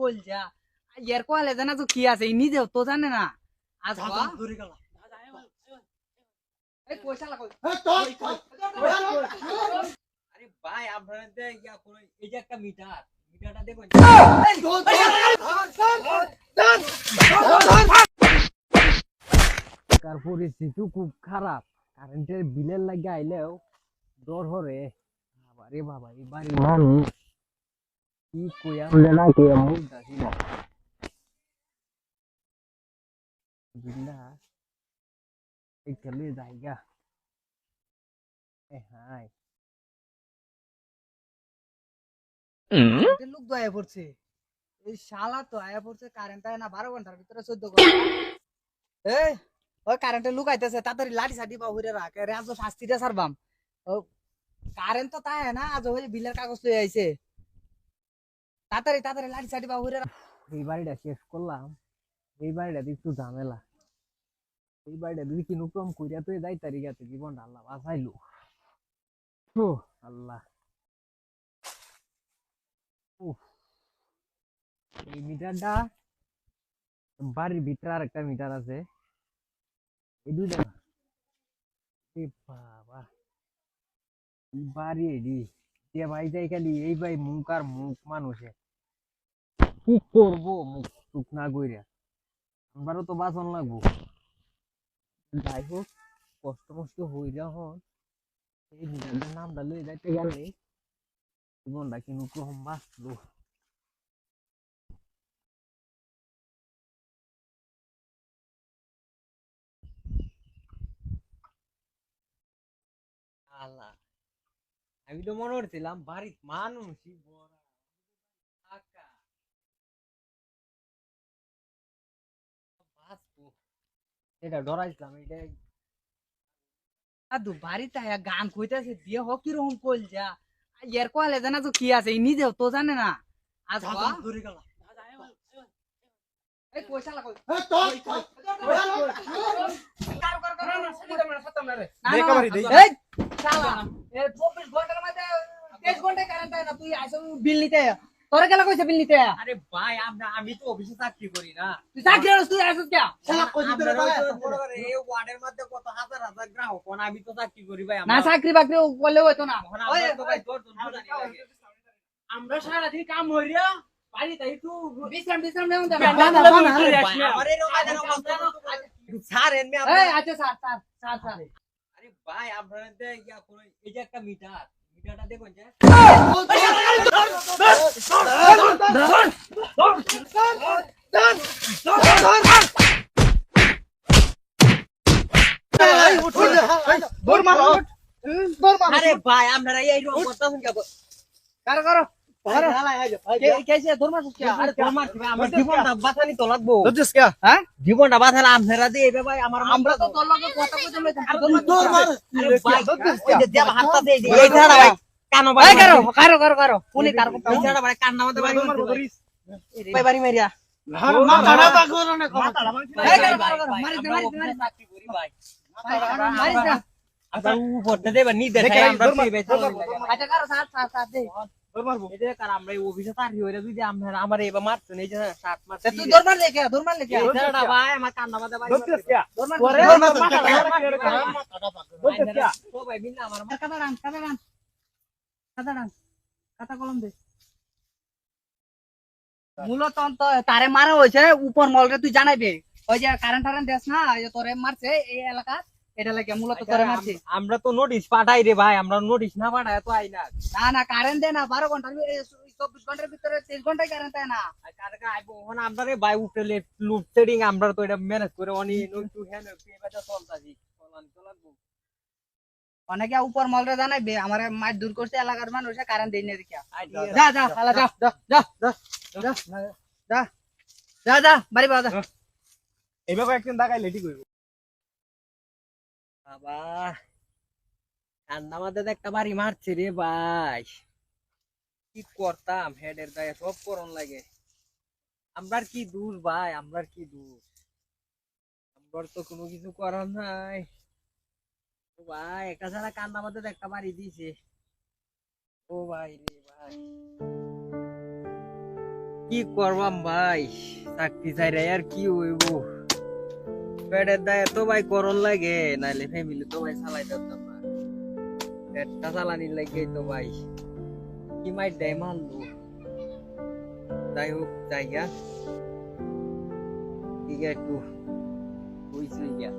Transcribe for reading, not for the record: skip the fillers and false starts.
কলজা এর কোয়ালে জানা তো কি আছে নিজেও তো জানে না আজ এই পয়সা লাগাও আরে ভাই আপনারা ইয়া কোন এই যে একটা মিটারটা দেখুন কার পরিস্থিতি খুব খারাপ কারেন্টের বিলের লাগে আইলেও ডর হরে বাবারে বাবা এই বাড়ি মানুষ কি কইয়া না কে মুখ দাসি না বিল্লা এই চলে জায়গা এ হাই লোক তো আয়া পড়ছে এই শালা তো আয়া পড়ছে কারেন্ট আয় না 12 ঘন্টার ভিতরে 14 ঘন্টা এই ওই কারেন্টে লুক আইতেছে তাড়াতাড়ি লাঠি সাটি বা হইরে রাখ রে আজ শাস্তিটা ছাড়বাম ও কারেন্ট তো তাই না আজ ওই বিলের কাগজ লই আইছে তাড়াতাড়ি তাড়াতাড়ি লাঠি সাটি বা হইরে রাখ এই বাড়িটা শেষ করলাম এই বাড়িটা একটু ঝামেলা এই বাড়িটা যদি কিনো কম কইরা তো যাই তারিখাতে জীবনটা আল্লাহ বাঁচাইলো ও আল্লাহ এই মিটারটা বাড়ির ভিতরে আর একটা মিটার আছে এই দুইটা বাবা বাড়ি এডি যে ভাই যাই খালি এই ভাই মুখ আর মুখ মানুষে কি করবো মুখ টুক না কইরা আমারও তো বাঁচন লাগবো যাই হোক কষ্ট মষ্ট হই যখন এই মিটারটার নামটা লয়ে যাইতে গেলে জীবনটা কিন্তু কম বাঁচলো আল্লাহ আমি তো মনে করছিলাম বাড়ির মানুষই এটা ডরাইছিলাম এটা আদু বাড়িতে গান কইতাছে দিয়ে হোক কিরকম কইল যা এর কোয়ালে জানা তো কি আছে নিজেও তো জানে না আজ ধরে গেল এই পয়সা লাগাও এই শালা এর 24 ঘন্টার মধ্যে 23 ঘন্টায় কারেন্ট আয় না তুই আইসো বিল নিতে তোরে কেলা কইছে বিল নিতে আরে ভাই আমি তো অফিসে চাকরি করি না তুই চাকরি করছিস তুই আইসস কে শালা কইছিস তোরে এই ওয়ার্ডের মধ্যে কত হাজার হাজার গ্রাহক কোন আমি তো চাকরি করি ভাই না চাকরি বাকরি করলে হইতো না আমরা সারা দিন কাম হইরা বাড়ি তাই একটু বিশ্রাম নেও না আমারে স্যার এমনি এই আচ্ছা স্যার আরে ভাই আপনারা ইয়া কোন এই যে একটা মিটারটা দেখুন যে আরে ভাই আপনারা এই রকম করতেছেন কেন কারো জীবনটা বাঁচানি তো লাগবো জীবনটা বাঁচালে আপনারা দিয়ে ভাই আমরা তো তোর লগে কথা কইতে কানো ভাই কারো কোনি কার পিছাড়া ভাই কান্না মতে ভাই ভাই বাড়ি মারিয়া মাথাটা বাগর না মাথাটা মারি চাকরি করি ভাই মারি যা আচ্ছা উপর দে দেবা নি দেখে আমরা আচ্ছা কারো সাথ দে মারবো এই যে কার আমরা এই অফিসে চাকরি হইরা যদি আমরা আমার এবা মারছেন এই যে 7 মাস তুই দৌড় মার লেকে এইটা ভাই আমার কান্না মতে ভাই দৌড় মার ও ভাই বিনা আমার কাটা কলম দে মূলত তারে মারা হয়েছে উপর মলরে তুই জানাইবে ওই যে কারেন্ট দেশ না তোরে মারছে এই এলাকা এটা লাগে মূলত তোরে মারছে আমরা তো নোটিশ পাঠাই রে ভাই আমরা নোটিশ না পাঠায় তো আই না কারেন্ট দেয় না 12 ঘন্টার 24 ঘন্টার ভিতরে 23 ঘন্টায় কারেন্ট দেয় না কারকা আইবো ওখানে আমরা রে ভাই উঠলে লুড সেটিং আমরা তো এটা ম্যানেজ করে অনি একটু হ্যান্ড পেপারটা চলতাছি চলাবো অনেকে উপর মলরে জানাইবে আমারে মাছ দূর করছে এলাকার মানুষে কারেন্ট দেই না দেখিয়া যা শালা যা বাড়ি বাবা যা এইভাবে একদিন দেখাই লেটি কইব বাবা ঠান্ডা মাঝে একটা বাড়ি মারছে রে ভাই কি করতাম হেডের গায়ে সব করন লাগে আমরার কি দূর ভাই আমরার কি দূর আমরার তো কোনো কিছু করার নাই ভাই একটা ছাড়া কান্না মাঝে একটা বাড়ি দিয়েছে ও ভাই রে ভাই কি করবাম ভাই, চাকরি চাইরে আর কি হইব, পেটের দায়ে তো ভাই করন লাগে, নাইলে ফ্যামিলি তো ভাই চালাই দিতাম না, পেটটা চালানির লাগে তো ভাই কি মাইর দেয় মানবো। যাই হোক জায়গা ঠিক আছে একটু হইছে গিয়া।